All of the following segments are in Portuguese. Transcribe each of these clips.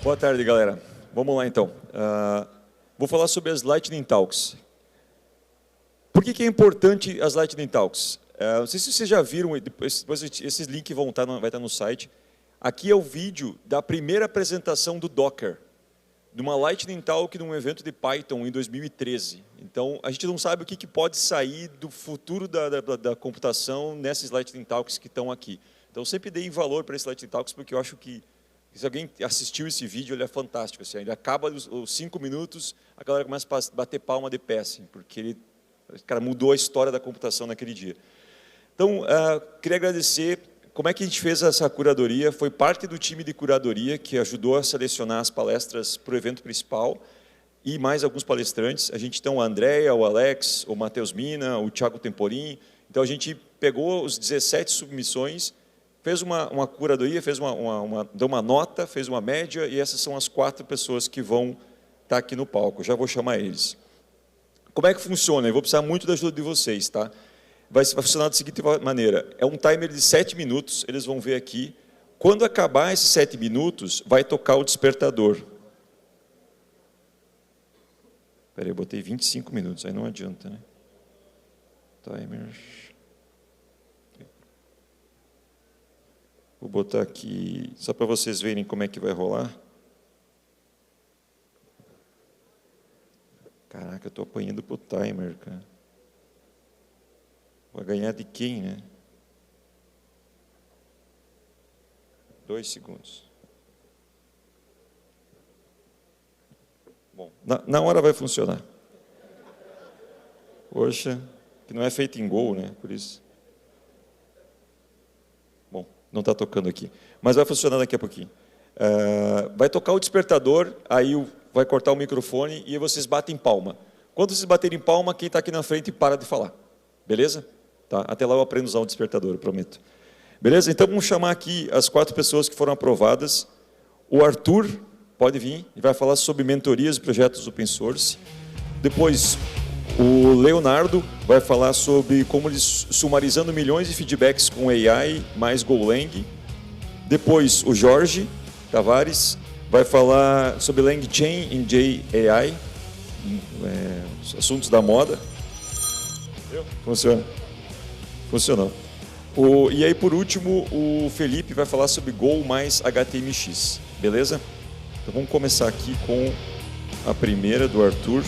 Boa tarde, galera. Vamos lá, então. Vou falar sobre as Lightning Talks. Por que é importante as Lightning Talks? Não sei se vocês já viram, depois esses links vai estar no site. Aqui é o vídeo da primeira apresentação do Docker, de uma Lightning Talk num evento de Python em 2013. Então, a gente não sabe o que pode sair do futuro da computação nessas Lightning Talks que estão aqui. Então, sempre dei valor para esses Lightning Talks, porque eu acho que, se alguém assistiu esse vídeo, ele é fantástico. Assim, ele acaba os 5 minutos, a galera começa a bater palma de pé, assim, porque o cara mudou a história da computação naquele dia. Então, queria agradecer. Como é que a gente fez essa curadoria? Foi parte do time de curadoria que ajudou a selecionar as palestras para o evento principal e mais alguns palestrantes. A gente tem o Andréia, o Alex, o Matheus Mina, o Thiago Temporim. Então, a gente pegou os 17 submissões, fez uma curadoria, deu uma nota, fez uma média, e essas são as 4 pessoas que vão estar aqui no palco. Já vou chamar eles. Como é que funciona? Eu vou precisar muito da ajuda de vocês, tá? Vai funcionar da seguinte maneira. É um timer de 7 minutos, eles vão ver aqui. Quando acabar esses 7 minutos, vai tocar o despertador. Espera aí, eu botei 25 minutos, aí não adianta, né? Timer. Vou botar aqui, só para vocês verem como é que vai rolar. Caraca, eu estou apanhando pro timer, cara. Vai ganhar de quem, né? 2 segundos. Bom, na hora vai funcionar. Poxa, que não é feito em Go, né? Por isso. Bom, não está tocando aqui. Mas vai funcionar daqui a pouquinho. Vai tocar o despertador, aí vai cortar o microfone e vocês batem palma. Quando vocês baterem palma, quem está aqui na frente para de falar. Beleza? Tá? Até lá eu aprendo a usar o despertador, eu prometo. Beleza? Então vamos chamar aqui as 4 pessoas que foram aprovadas. O Arthur, pode vir, e vai falar sobre mentorias e projetos open source. Depois, o Leonardo vai falar sobre como eles sumarizando milhões de feedbacks com AI mais Golang. Depois, o Jorge Tavares vai falar sobre LangChain em JAI, assuntos da moda. Funciona. Funcionou. E aí, por último, o Felipe vai falar sobre Go mais HTMX. Beleza? Então, vamos começar aqui com a primeira do Arthur.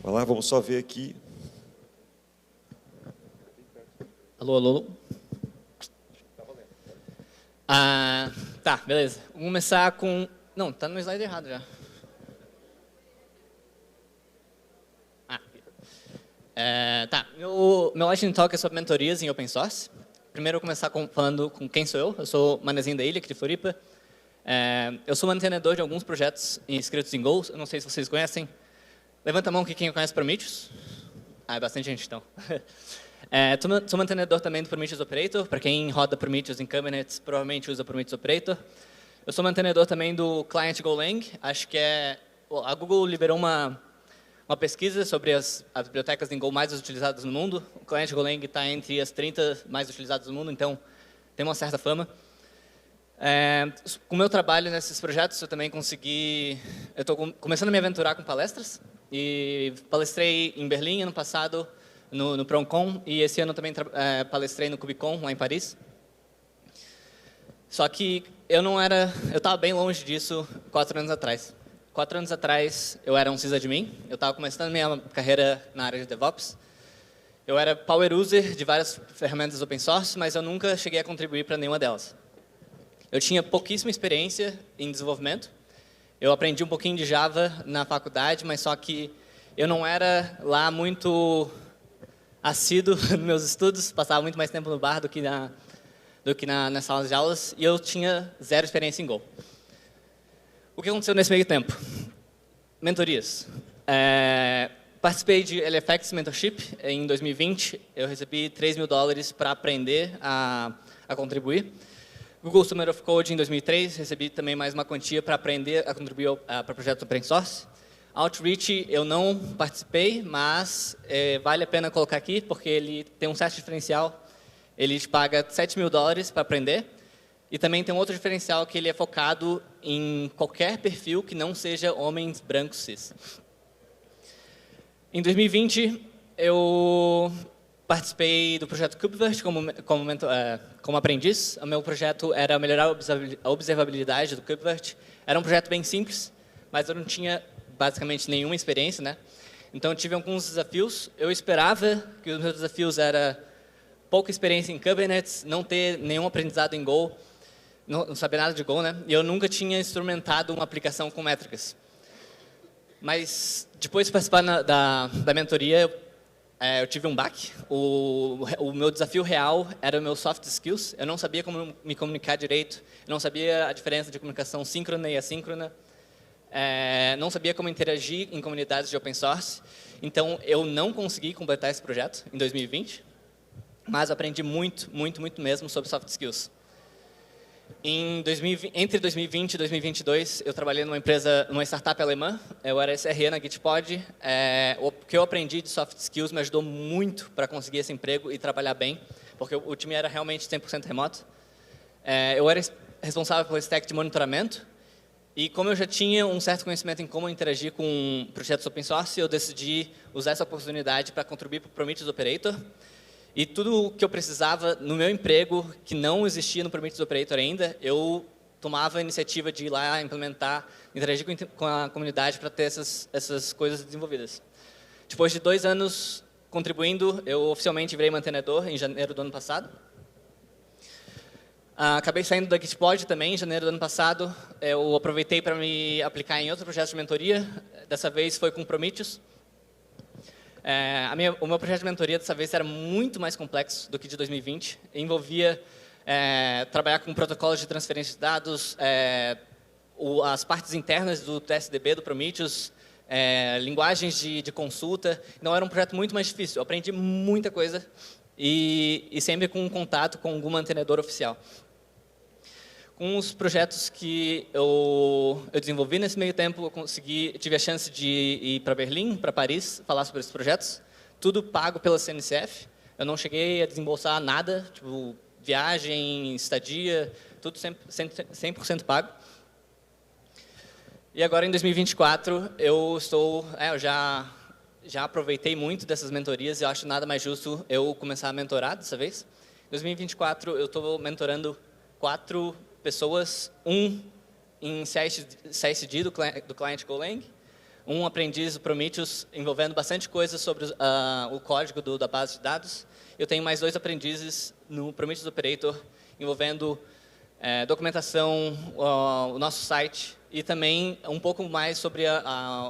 Vai lá, vamos só ver aqui. Alô, alô. Tá, beleza. Vamos começar com... Não, tá no slide errado já. Tá, meu Lightning Talk é sobre mentorias em open source. Primeiro eu vou começar falando com quem sou eu. Eu sou Manezinho da Ilha, aqui de Floripa. Eu sou mantenedor de alguns projetos escritos em Go. Eu não sei se vocês conhecem. Levanta a mão aqui quem conhece Prometheus. É bastante gente, então. Sou mantenedor também do Prometheus Operator. Para quem roda Prometheus em Kubernetes, provavelmente usa Prometheus Operator. Eu sou mantenedor também do Client Golang. Acho que a Google liberou uma pesquisa sobre as bibliotecas em Go mais utilizadas no mundo. O Client Golang está entre as 30 mais utilizadas no mundo, então tem uma certa fama. Com o meu trabalho nesses projetos, eu também consegui... Eu estou começando a me aventurar com palestras. E palestrei em Berlim ano passado, no PromCon, e esse ano também palestrei no KubeCon, lá em Paris. Só que eu estava bem longe disso 4 anos atrás. 4 anos atrás, eu era um sysadmin, eu estava começando minha carreira na área de DevOps. Eu era power user de várias ferramentas open source, mas eu nunca cheguei a contribuir para nenhuma delas. Eu tinha pouquíssima experiência em desenvolvimento. Eu aprendi um pouquinho de Java na faculdade, mas só que eu não era lá muito assíduo nos meus estudos, passava muito mais tempo no bar do que nas salas de aulas, e eu tinha 0 experiência em Go. O que aconteceu nesse meio tempo? Mentorias. Participei de LFX Mentorship em 2020, eu recebi $3.000 para aprender a contribuir. Google Summer of Code em 2003, recebi também mais uma quantia para aprender a contribuir para projetos open source. Outreach eu não participei, mas vale a pena colocar aqui, porque ele tem um certo diferencial. Ele te paga $7.000 para aprender. E também tem um outro diferencial que ele é focado em qualquer perfil que não seja homens brancos cis. Em 2020, eu participei do projeto KubeVirt como aprendiz. O meu projeto era melhorar a observabilidade do KubeVirt. Era um projeto bem simples, mas eu não tinha basicamente nenhuma experiência, né? Então eu tive alguns desafios. Eu esperava que os meus desafios eram pouca experiência em Kubernetes, não ter nenhum aprendizado em Go, não saber nada de Go, né? E eu nunca tinha instrumentado uma aplicação com métricas. Mas depois de participar da mentoria, eu tive um baque. O meu desafio real era o meu soft skills. Eu não sabia como me comunicar direito, eu não sabia a diferença de comunicação síncrona e assíncrona. Não sabia como interagir em comunidades de open source, então eu não consegui completar esse projeto em 2020, mas aprendi muito mesmo sobre soft skills. Entre 2020 e 2022, eu trabalhei numa startup alemã, eu era SRE na Gitpod. O que eu aprendi de soft skills me ajudou muito para conseguir esse emprego e trabalhar bem, porque o time era realmente 100% remoto. Eu era responsável pelo stack de monitoramento. E como eu já tinha um certo conhecimento em como interagir com projetos open source, eu decidi usar essa oportunidade para contribuir para o Prometheus Operator. E tudo o que eu precisava no meu emprego, que não existia no Prometheus Operator ainda, eu tomava a iniciativa de ir lá implementar, interagir com a comunidade para ter essas coisas desenvolvidas. Depois de 2 anos contribuindo, eu oficialmente virei mantenedor em janeiro do ano passado. Acabei saindo da Gitpod também, em janeiro do ano passado. Eu aproveitei para me aplicar em outro projeto de mentoria. Dessa vez foi com Prometheus. O meu projeto de mentoria dessa vez era muito mais complexo do que de 2020. Envolvia trabalhar com protocolos de transferência de dados, as partes internas do TSDB do Prometheus, linguagens de consulta. Então era um projeto muito mais difícil. Eu aprendi muita coisa e sempre com um contato com algum mantenedor oficial. Com os projetos que eu desenvolvi nesse meio tempo, eu tive a chance de ir para Berlim, para Paris, falar sobre esses projetos. Tudo pago pela CNCF. Eu não cheguei a desembolsar nada, tipo viagem, estadia, tudo 100% pago. E agora, em 2024, eu já aproveitei muito dessas mentorias e eu acho nada mais justo eu começar a mentorar dessa vez. Em 2024, eu estou mentorando 4 pessoas, um em CICD do cliente Golang, um aprendiz do Prometheus envolvendo bastante coisa sobre o código da base de dados. Eu tenho mais 2 aprendizes no Prometheus Operator envolvendo documentação, o nosso site e também um pouco mais sobre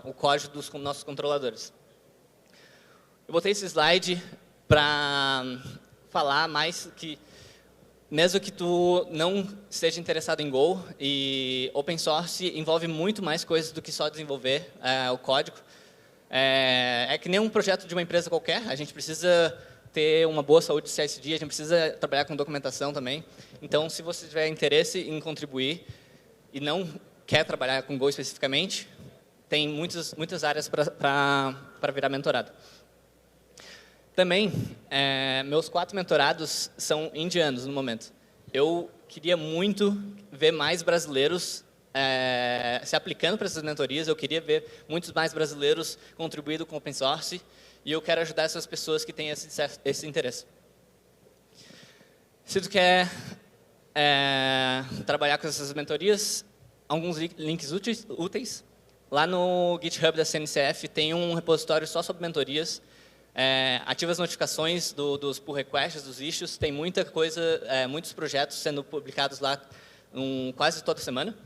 o código dos nossos controladores. Eu botei esse slide para falar mais que mesmo que tu não esteja interessado em Go, e open source envolve muito mais coisas do que só desenvolver o código. É que nem um projeto de uma empresa qualquer, a gente precisa ter uma boa saúde de CI/CD, a gente precisa trabalhar com documentação também. Então, se você tiver interesse em contribuir e não quer trabalhar com Go especificamente, tem muitas áreas para virar mentorado. Também, meus 4 mentorados são indianos no momento. Eu queria muito ver mais brasileiros se aplicando para essas mentorias. Eu queria ver muitos mais brasileiros contribuindo com open source. E eu quero ajudar essas pessoas que têm esse interesse. Se tu quer trabalhar com essas mentorias, alguns links úteis. Lá no GitHub da CNCF tem um repositório só sobre mentorias. Ativa as notificações dos pull requests, dos issues. Tem muita coisa, muitos projetos sendo publicados lá quase toda semana.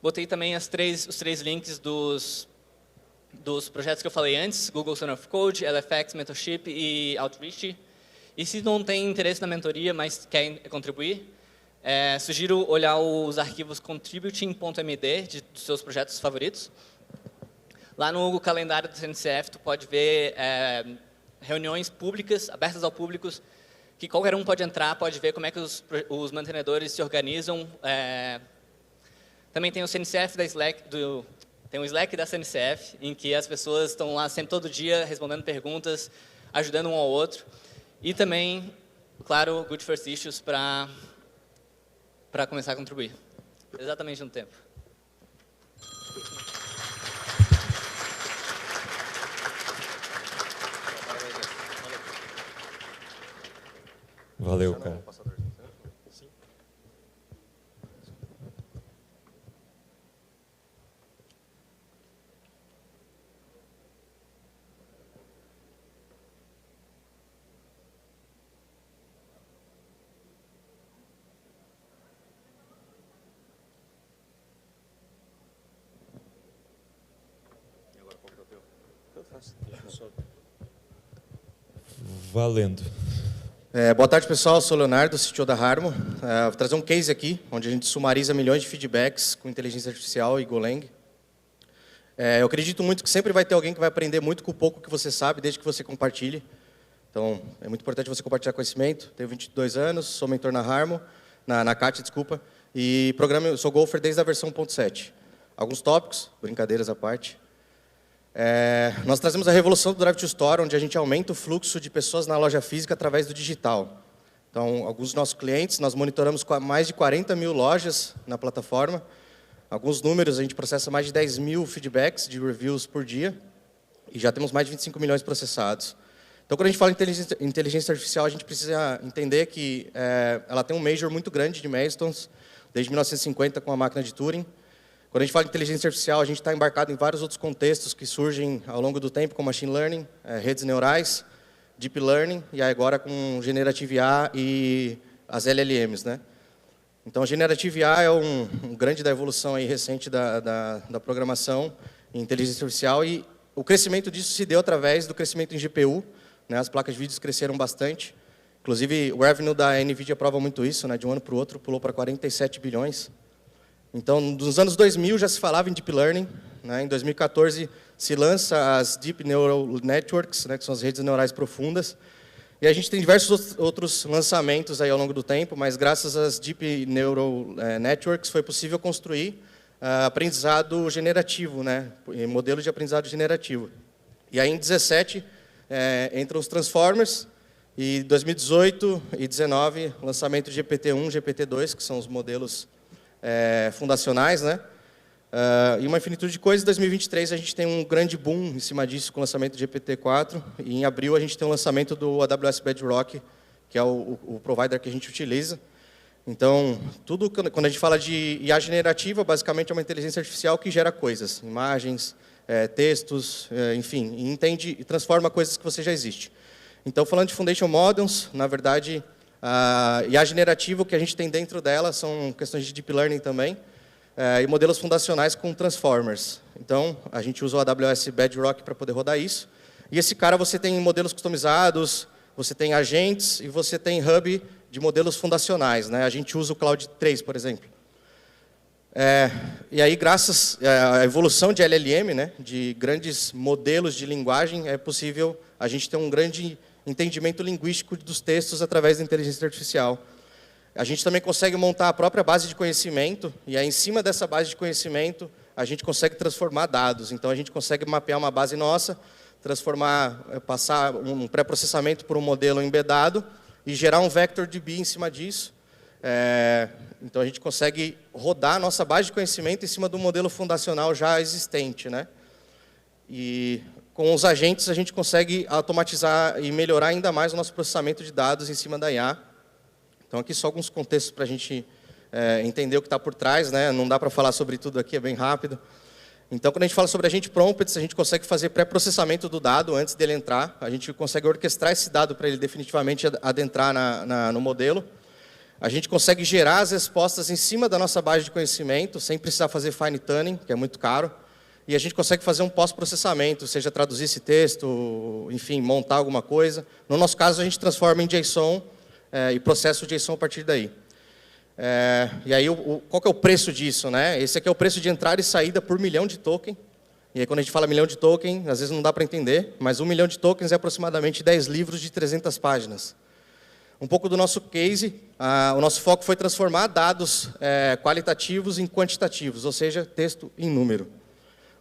Botei também os 3 links dos projetos que eu falei antes, Google Center of Code, LFX, Mentorship e Outreach. E se não tem interesse na mentoria, mas quer contribuir, sugiro olhar os arquivos contributing.md dos seus projetos favoritos. Lá no calendário do CNCF, tu pode ver reuniões públicas, abertas ao público, que qualquer um pode entrar, pode ver como é que os mantenedores se organizam. Também tem o CNCF da Slack, Tem um Slack da CNCF, em que as pessoas estão lá sempre todo dia respondendo perguntas, ajudando um ao outro. E também, claro, Good First Issues para começar a contribuir. Exatamente no tempo. Valeu, cara. Valendo. Boa tarde, pessoal. Eu sou o Leonardo, CTO da Harmo. Vou trazer um case aqui, onde a gente sumariza milhões de feedbacks com inteligência artificial e Golang. Eu acredito muito que sempre vai ter alguém que vai aprender muito com o pouco que você sabe, desde que você compartilhe. Então, é muito importante você compartilhar conhecimento. Tenho 22 anos, sou mentor na Harmo, na CAT, desculpa, e sou golfer desde a versão 1.7. Alguns tópicos, brincadeiras à parte. Nós trazemos a revolução do Drive to Store, onde a gente aumenta o fluxo de pessoas na loja física através do digital. Então, alguns dos nossos clientes, nós monitoramos mais de 40 mil lojas na plataforma. Alguns números, a gente processa mais de 10 mil feedbacks de reviews por dia. E já temos mais de 25 milhões processados. Então, quando a gente fala em inteligência artificial, a gente precisa entender que ela tem um major muito grande de milestones, desde 1950 com a máquina de Turing. Quando a gente fala de inteligência artificial, a gente está embarcado em vários outros contextos que surgem ao longo do tempo, como machine learning, redes neurais, deep learning, e agora com generative IA e as LLMs, né? Então, generative IA é um grande da evolução aí recente da programação em inteligência artificial, e o crescimento disso se deu através do crescimento em GPU, né? As placas de vídeo cresceram bastante. Inclusive, o revenue da NVIDIA prova muito isso, né? De um ano para o outro, pulou para 47 bilhões. Então, nos anos 2000 já se falava em Deep Learning, né? Em 2014 se lança as Deep Neural Networks, né? Que são as redes neurais profundas. E a gente tem diversos outros lançamentos aí ao longo do tempo, mas graças às Deep Neural Networks foi possível construir aprendizado generativo, né? Modelos de aprendizado generativo. E aí em 2017 entram os Transformers, e 2018 e 2019 lançamento de GPT-1, GPT-2, que são os modelos fundacionais, né? E uma infinitude de coisas. Em 2023 a gente tem um grande boom em cima disso com o lançamento do GPT-4, e em abril a gente tem o lançamento do AWS Bedrock, que é o provider que a gente utiliza. Então, tudo quando a gente fala de IA generativa, basicamente é uma inteligência artificial que gera coisas, imagens, textos, enfim, e entende e transforma coisas que você já existe. Então, falando de Foundation Models, na verdade, a IA generativa, o que a gente tem dentro dela são questões de Deep Learning também, e modelos fundacionais com Transformers. Então, a gente usa o AWS Bedrock para poder rodar isso. E esse cara, você tem modelos customizados, você tem agentes e você tem hub de modelos fundacionais, né? A gente usa o Cloud 3, por exemplo. E aí, graças à evolução de LLM, né, de grandes modelos de linguagem, é possível a gente ter um grande entendimento linguístico dos textos através da inteligência artificial. A gente também consegue montar a própria base de conhecimento, e aí, em cima dessa base de conhecimento, a gente consegue transformar dados. Então, a gente consegue mapear uma base nossa, passar um pré-processamento por um modelo embedado e gerar um vector DB em cima disso. Então, a gente consegue rodar a nossa base de conhecimento em cima do modelo fundacional já existente, né? E com os agentes, a gente consegue automatizar e melhorar ainda mais o nosso processamento de dados em cima da IA. Então, aqui só alguns contextos para a gente entender o que está por trás, né? Não dá para falar sobre tudo aqui, é bem rápido. Então, quando a gente fala sobre agente prompts, a gente consegue fazer pré-processamento do dado antes dele entrar. A gente consegue orquestrar esse dado para ele definitivamente adentrar no modelo. A gente consegue gerar as respostas em cima da nossa base de conhecimento, sem precisar fazer fine tuning, que é muito caro. E a gente consegue fazer um pós-processamento, seja traduzir esse texto, enfim, montar alguma coisa. No nosso caso, a gente transforma em JSON e processa o JSON a partir daí. E aí, qual que é o preço disso, né? Esse aqui é o preço de entrada e saída por milhão de token. E aí, quando a gente fala milhão de token, às vezes não dá para entender, mas 1 milhão de tokens é aproximadamente 10 livros de 300 páginas. Um pouco do nosso case, o nosso foco foi transformar dados qualitativos em quantitativos, ou seja, texto em número.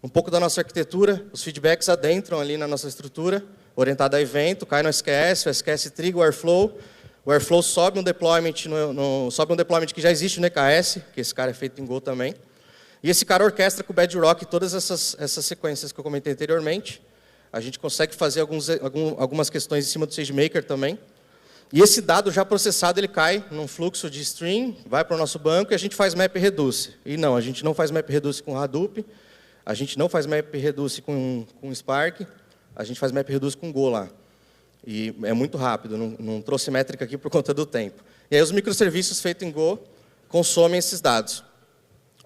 Um pouco da nossa arquitetura, os feedbacks adentram ali na nossa estrutura, orientada a evento, cai no SQS, o SQS triga o Airflow. O Airflow sobe um deployment, sobe um deployment que já existe no EKS, que esse cara é feito em Go também. E esse cara orquestra com o Bedrock todas essas sequências que eu comentei anteriormente. A gente consegue fazer algumas questões em cima do SageMaker também. E esse dado já processado, ele cai num fluxo de stream, vai para o nosso banco e a gente faz map reduce. E não, a gente não faz map reduce com Hadoop, a gente não faz map reduce com Spark, a gente faz map reduce com Go lá. E é muito rápido, não trouxe métrica aqui por conta do tempo. E aí os microserviços feitos em Go consomem esses dados.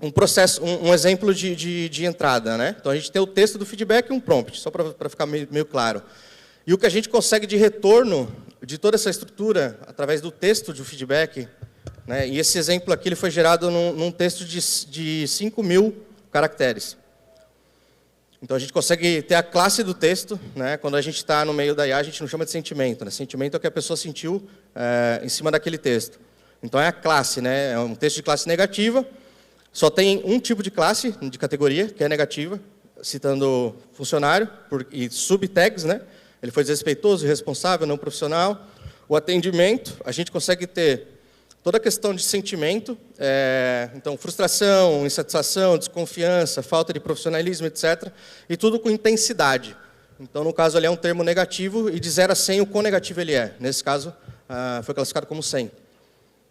Um exemplo de entrada, né? Então a gente tem o texto do feedback e um prompt, só para ficar meio claro. E o que a gente consegue de retorno de toda essa estrutura, através do texto de feedback, né? E esse exemplo aqui ele foi gerado num texto de 5.000 caracteres. Então a gente consegue ter a classe do texto, né? Quando a gente está no meio da IA, a gente não chama de sentimento, né? Sentimento é o que a pessoa sentiu em cima daquele texto. Então é a classe, né? É um texto de classe negativa, só tem um tipo de classe, de categoria, que é negativa, citando funcionário e subtags, né? Ele foi desrespeitoso, irresponsável, não profissional. O atendimento, a gente consegue ter toda a questão de sentimento, então frustração, insatisfação, desconfiança, falta de profissionalismo, etc. E tudo com intensidade. Então, no caso ali é um termo negativo e de 0 a 100 o quão negativo ele é. Nesse caso, foi classificado como 100.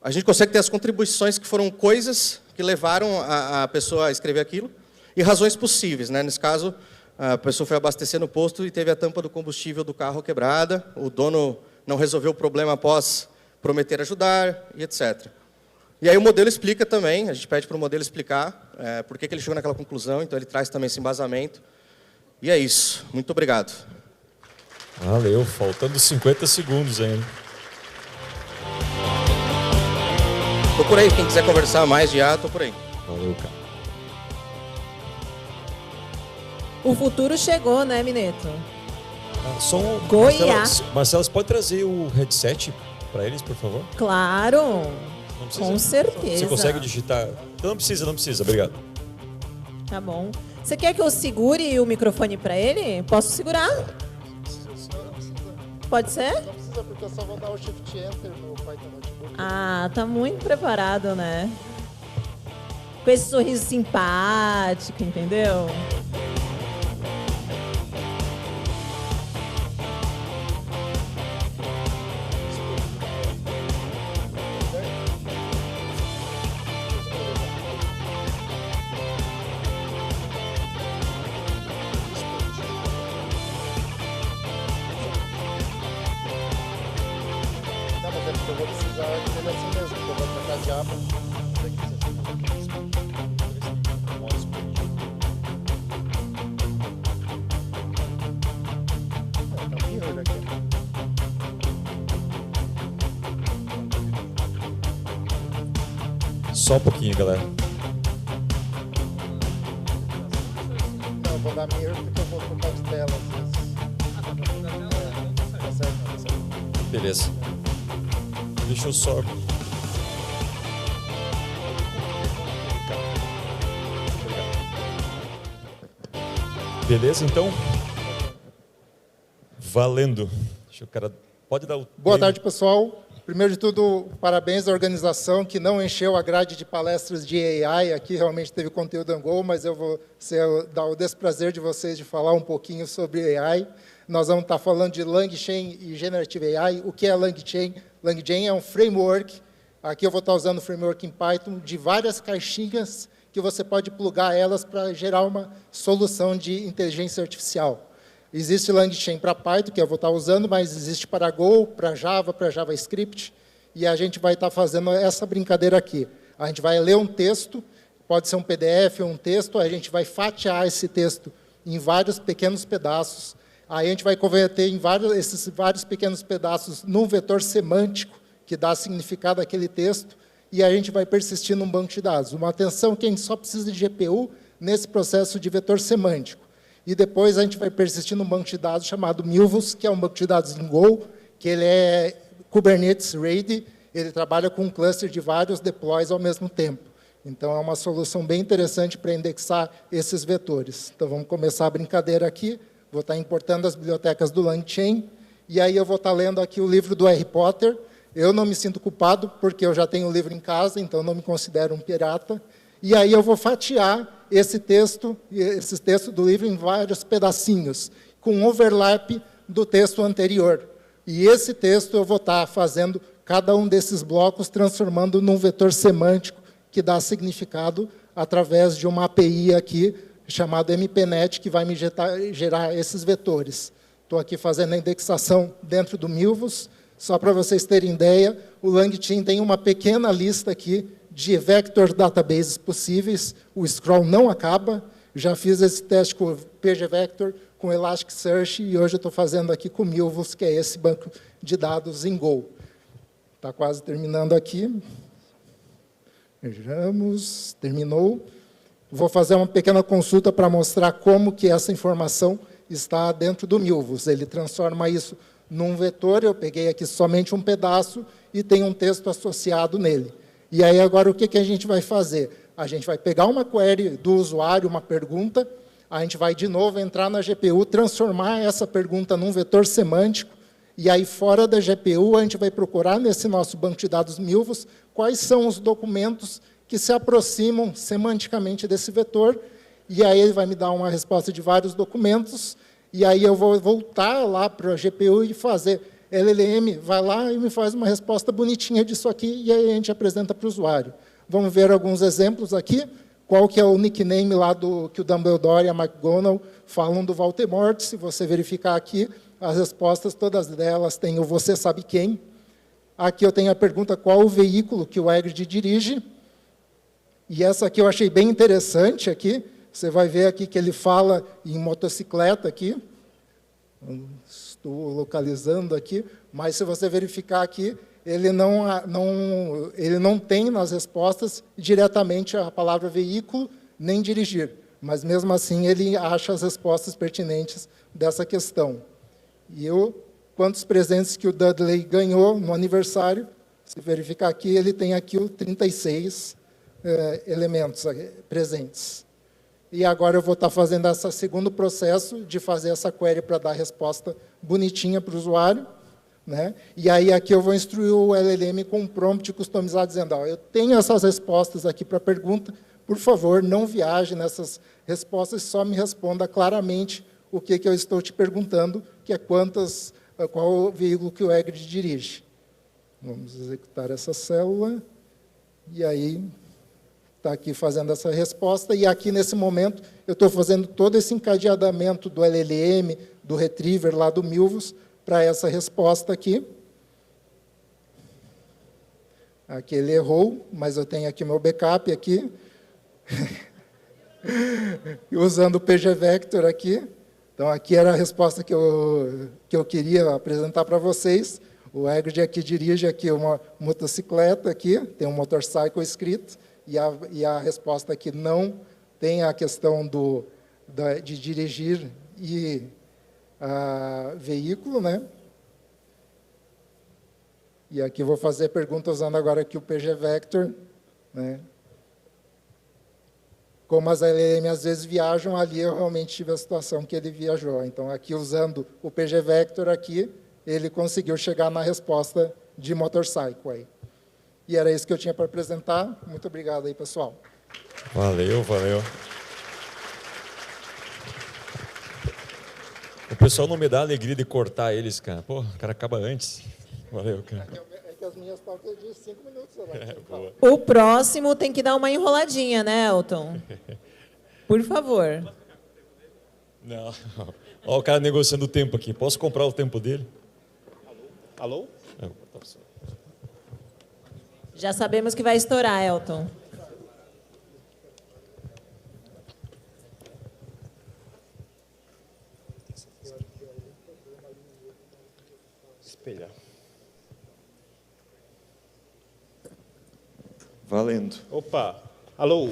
A gente consegue ter as contribuições que foram coisas que levaram a pessoa a escrever aquilo e razões possíveis, né? Nesse caso, a pessoa foi abastecer no posto e teve a tampa do combustível do carro quebrada, o dono não resolveu o problema após prometer ajudar, e etc. E aí o modelo explica também, a gente pede para o modelo explicar por que ele chegou naquela conclusão, então ele traz também esse embasamento. E é isso. Muito obrigado. Valeu, faltando 50 segundos ainda. Tô por aí, quem quiser conversar mais de IA, tô por aí. Valeu, cara. O futuro chegou, né, Mineto? Só um... Goiá. Marcela, você pode trazer o headset para eles, por favor? Claro, Não precisa? com certeza. Você consegue digitar? Não precisa, obrigado. Tá bom. Você quer que eu segure o microfone para ele? Posso segurar? Pode ser? Não precisa, porque eu só vou dar o Shift Enter no Python Notebook. Ah, tá muito preparado, né? Com esse sorriso simpático, entendeu? Não, mas é porque eu vou precisar dele assim mesmo, porque eu vou trocar de aba. Tá mirror aqui. Só um pouquinho, galera. Não, eu vou dar mirror porque eu vou trocar de tela às vezes. Tá certo, tá certo. Beleza. Deixa eu só... Beleza, então? Valendo. Deixa o cara... Pode dar o... Boa tarde, pessoal. Primeiro de tudo, parabéns à organização que não encheu a grade de palestras de AI. Aqui realmente teve conteúdo em Go, mas eu vou dar o desprazer de vocês de falar um pouquinho sobre AI. Nós vamos estar falando de LangChain e Generative AI. O que é LangChain? LangChain é um framework. Aqui eu vou estar usando o framework em Python de várias caixinhas que você pode plugar elas para gerar uma solução de inteligência artificial. Existe LangChain para Python, que eu vou estar usando, mas existe para Go, para Java, para JavaScript, e a gente vai estar fazendo essa brincadeira aqui. A gente vai ler um texto, pode ser um PDF ou um texto, a gente vai fatiar esse texto em vários pequenos pedaços, aí a gente vai converter esses vários pequenos pedaços num vetor semântico, que dá significado àquele texto, e a gente vai persistir num banco de dados. Uma atenção que a gente só precisa de GPU nesse processo de vetor semântico. E depois a gente vai persistir num banco de dados chamado Milvus, que é um banco de dados em Go, que ele é Kubernetes ready, ele trabalha com um cluster de vários deploys ao mesmo tempo. Então, é uma solução bem interessante para indexar esses vetores. Então, vamos começar a brincadeira aqui. Vou estar importando as bibliotecas do LangChain, e aí eu vou estar lendo aqui o livro do Harry Potter. Eu não me sinto culpado, porque eu já tenho o livro em casa, então não me considero um pirata. E aí eu vou fatiar esse texto do livro em vários pedacinhos, com overlap do texto anterior. E esse texto eu vou estar fazendo cada um desses blocos, transformando num vetor semântico que dá significado através de uma API aqui, chamada MPNet, que vai me gerar esses vetores. Estou aqui fazendo a indexação dentro do Milvus. Só para vocês terem ideia, o LangChain tem uma pequena lista aqui de vector databases possíveis. O scroll não acaba. Já fiz esse teste com o pgvector, com Elasticsearch, e hoje eu estou fazendo aqui com o Milvus, que é esse banco de dados em Go. Está quase terminando aqui. Vejamos, terminou. Vou fazer uma pequena consulta para mostrar como que essa informação está dentro do Milvus. Ele transforma isso num vetor, eu peguei aqui somente um pedaço e tem um texto associado nele. E aí, agora, o que a gente vai fazer? A gente vai pegar uma query do usuário, uma pergunta, a gente vai, de novo, entrar na GPU, transformar essa pergunta num vetor semântico, e aí, fora da GPU, a gente vai procurar nesse nosso banco de dados Milvus quais são os documentos que se aproximam semanticamente desse vetor, e aí ele vai me dar uma resposta de vários documentos, e aí eu vou voltar lá para a GPU e fazer LLM, vai lá e me faz uma resposta bonitinha disso aqui, e aí a gente apresenta para o usuário. Vamos ver alguns exemplos aqui. Qual que é o nickname lá que o Dumbledore e a McGonagall falam do Voldemort? Se você verificar aqui, as respostas, todas delas têm o você sabe quem. Aqui eu tenho a pergunta, qual o veículo que o Hagrid dirige? E essa aqui eu achei bem interessante aqui. Você vai ver aqui que ele fala em motocicleta aqui. Estou localizando aqui, mas se você verificar aqui, ele não tem nas respostas diretamente a palavra veículo, nem dirigir. Mas, mesmo assim, ele acha as respostas pertinentes dessa questão. E quantos presentes que o Dudley ganhou no aniversário? Se verificar aqui, ele tem aqui os 36 elementos presentes. E agora eu vou estar fazendo esse segundo processo de fazer essa query para dar a resposta bonitinha para o usuário. Né? E aí aqui eu vou instruir o LLM com um prompt customizado, dizendo, eu tenho essas respostas aqui para a pergunta, por favor, não viaje nessas respostas, só me responda claramente o que eu estou te perguntando, que é qual o veículo que o Hagrid dirige. Vamos executar essa célula, e aí está aqui fazendo essa resposta, e aqui nesse momento eu estou fazendo todo esse encadeamento do LLM, do retriever lá do Milvus, para essa resposta aqui. Aqui ele errou, mas eu tenho aqui meu backup aqui. Usando o pgvector aqui. Então, aqui era a resposta que eu queria apresentar para vocês. O Hagrid aqui dirige aqui uma motocicleta, aqui, tem um motorcycle escrito, e a resposta aqui não tem a questão de dirigir e veículo, né? E aqui vou fazer pergunta usando agora aqui o pgvector, né? Como as LLM às vezes viajam, ali eu realmente tive a situação que ele viajou. Então, aqui usando o pgvector aqui, ele conseguiu chegar na resposta de motorcycle aí. E era isso que eu tinha para apresentar. Muito obrigado aí, pessoal. Valeu, valeu. O pessoal não me dá a alegria de cortar eles, cara. Pô, o cara acaba antes. Valeu, cara. É que as minhas talks de 5 minutos. Boa. O próximo tem que dar uma enroladinha, né, Elton? Por favor. Não. Olha o cara negociando o tempo aqui. Posso comprar o tempo dele? Alô? Já sabemos que vai estourar, Elton. Espelhar. Valendo. Opa, alô.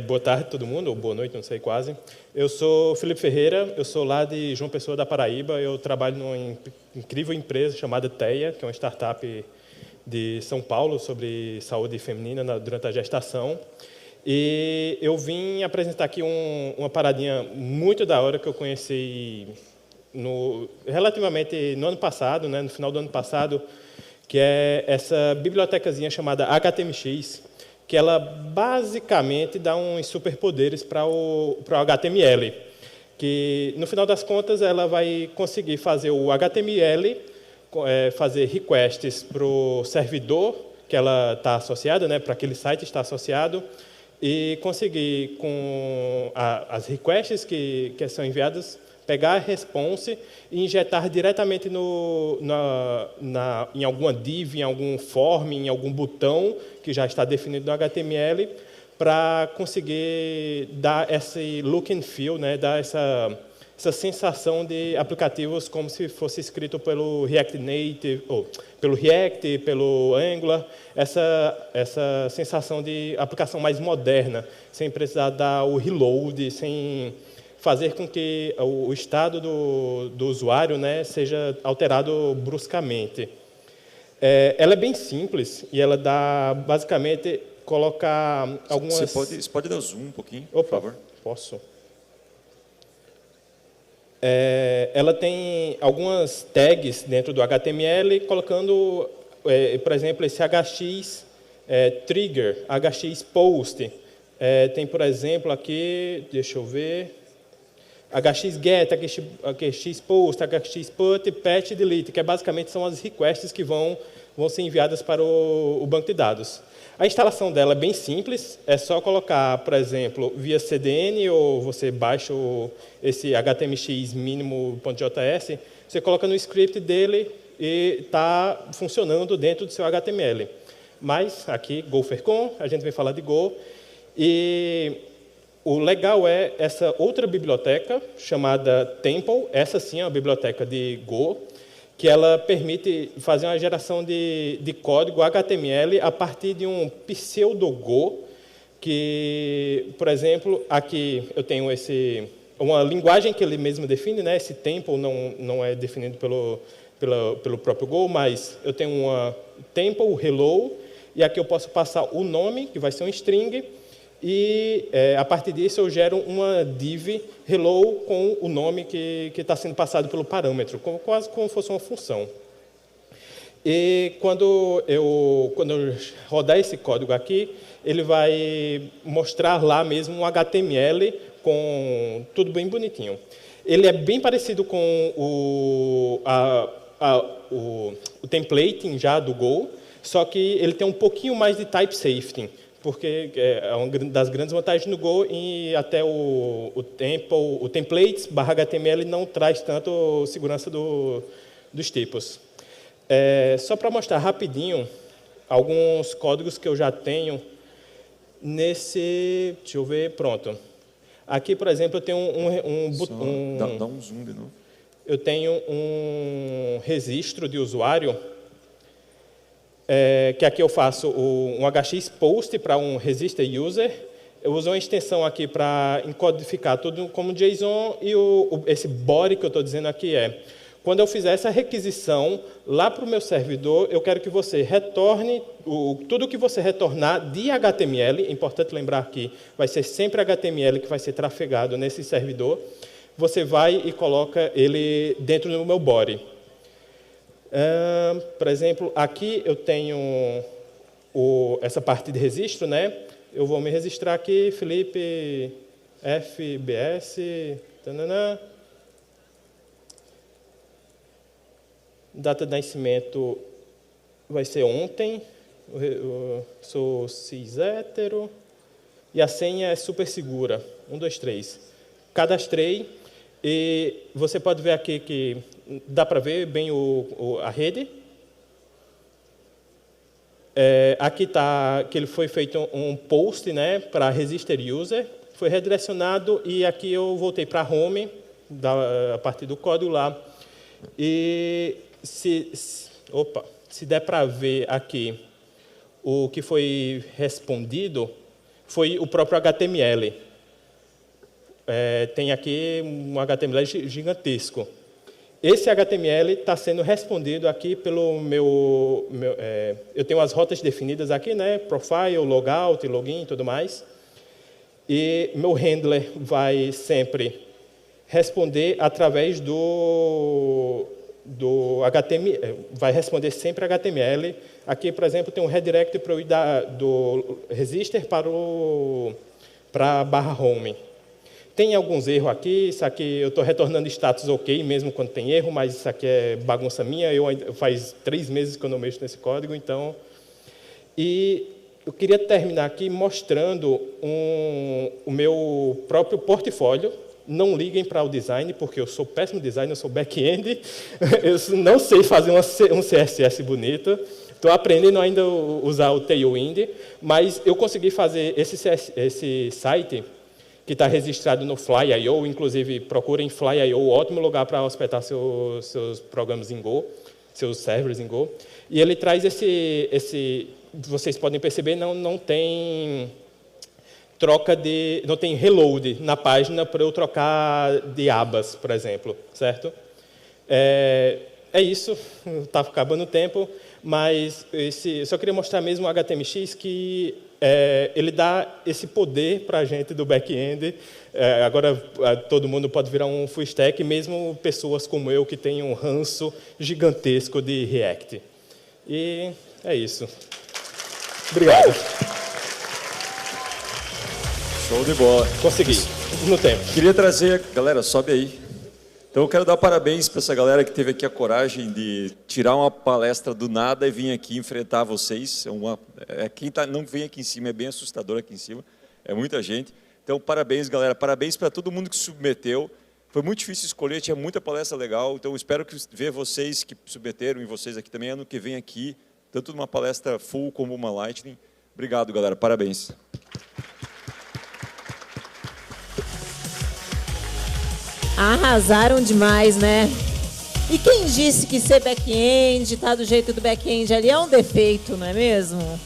Boa tarde todo mundo, ou boa noite, não sei quase. Eu sou Felipe Ferreira, eu sou lá de João Pessoa da Paraíba. Eu trabalho numa incrível empresa chamada Teia, que é uma startup de São Paulo sobre saúde feminina durante a gestação. E eu vim apresentar aqui uma paradinha muito da hora que eu conheci relativamente no ano passado, né, no final do ano passado, que é essa bibliotecazinha chamada HTMX, que ela basicamente dá uns superpoderes para o HTML, que no final das contas ela vai conseguir fazer o HTML, fazer requests para o servidor que ela está associada, né, para aquele site está associado, e conseguir, com as requests que são enviadas, pegar a response e injetar diretamente em alguma div, em algum form, em algum botão que já está definido no HTML, para conseguir dar esse look and feel, né, dar essa sensação de aplicativos como se fosse escrito pelo React Native, ou pelo React, pelo Angular, essa sensação de aplicação mais moderna, sem precisar dar o reload, sem fazer com que o estado do usuário, né, seja alterado bruscamente. Ela é bem simples e ela dá, basicamente, colocar algumas... Você pode dar zoom um pouquinho, Opa, por favor? Posso. Ela tem algumas tags dentro do HTML, colocando, por exemplo, esse HX trigger, HX post. Tem, por exemplo, aqui, deixa eu ver, HX get, HX post, HX put, patch e delete, que basicamente são as requests que vão ser enviadas para o banco de dados. A instalação dela é bem simples, é só colocar, por exemplo, via CDN, ou você baixa esse HTMX mínimo.js, você coloca no script dele e está funcionando dentro do seu HTML. Mas aqui, GopherCon, a gente vai falar de Go, e o legal é essa outra biblioteca chamada Temple, essa sim é uma biblioteca de Go, que ela permite fazer uma geração de código HTML a partir de um pseudo-Go, que, por exemplo, aqui eu tenho uma linguagem que ele mesmo define, né? Esse Temple não é definido pelo próprio Go, mas eu tenho uma Temple hello, e aqui eu posso passar o nome, que vai ser um string, e a partir disso eu gero uma div hello com o nome que está sendo passado pelo parâmetro, quase como se fosse uma função. E quando eu rodar esse código aqui, ele vai mostrar lá mesmo um HTML com tudo bem bonitinho. Ele é bem parecido com o templating já do Go, só que ele tem um pouquinho mais de type safety, porque é uma das grandes vantagens no Go, e até o templates /HTML não traz tanto segurança dos tipos. Só para mostrar rapidinho alguns códigos que eu já tenho nesse... Deixa eu ver, pronto. Aqui, por exemplo, eu tenho Dá um zoom de novo. Eu tenho um registro de usuário, que aqui eu faço um HX post para um register user. Eu uso uma extensão aqui para encodificar tudo como JSON, e esse body que eu estou dizendo aqui quando eu fizer essa requisição lá para o meu servidor, eu quero que você retorne tudo que você retornar de HTML. É importante lembrar que vai ser sempre HTML que vai ser trafegado nesse servidor. Você vai e coloca ele dentro do meu body. Por exemplo, aqui eu tenho essa parte de registro, né? Eu vou me registrar aqui, Felipe FBS, tanana. Data de nascimento vai ser ontem, eu sou cis hétero, e a senha é super segura, 1, 2, 3. Cadastrei, e você pode ver aqui que dá para ver bem a rede. Aqui está que ele foi feito um post, né, para register user, foi redirecionado, e aqui eu voltei para home, a partir do código lá. E se der para ver aqui, o que foi respondido foi o próprio HTML. Tem aqui um HTML gigantesco. esse HTML está sendo respondido aqui pelo eu tenho as rotas definidas aqui, né? Profile, logout, login e tudo mais. E meu handler vai sempre responder através do HTML, vai responder sempre HTML. Aqui, por exemplo, tem um redirect para eu ir do register para a barra home. Tem alguns erros aqui, isso aqui eu estou retornando status ok, mesmo quando tem erro, mas isso aqui é bagunça minha, faz 3 meses que eu não mexo nesse código, então... E eu queria terminar aqui mostrando o meu próprio portfólio. Não liguem para o design, porque eu sou péssimo designer, eu sou back-end, eu não sei fazer um CSS bonito, estou aprendendo ainda a usar o Tailwind, mas eu consegui fazer esse site que está registrado no Fly.io, inclusive procurem Fly.io, ótimo lugar para hospedar seus programas em Go, seus servers em Go. E ele traz vocês podem perceber, não tem não tem reload na página para eu trocar de abas, por exemplo, certo? É isso, está acabando o tempo, mas eu só queria mostrar mesmo o HTMX que ele dá esse poder para a gente do back-end. Agora todo mundo pode virar um full stack, mesmo pessoas como eu que têm um ranço gigantesco de React. E é isso. Obrigado. Show de bola. Consegui, no tempo. Queria trazer... Galera, sobe aí. Então, eu quero dar parabéns para essa galera que teve aqui a coragem de tirar uma palestra do nada e vir aqui enfrentar vocês. Quem não vem aqui em cima é bem assustador aqui em cima. É muita gente. Então, parabéns, galera. Parabéns para todo mundo que se submeteu. Foi muito difícil escolher, tinha muita palestra legal. Então, espero ver vocês que submeteram e vocês aqui também ano que vem aqui, tanto numa palestra full como uma Lightning. Obrigado, galera. Parabéns. Arrasaram demais, né? E quem disse que ser back-end, tá do jeito do back-end ali, é um defeito, não é mesmo?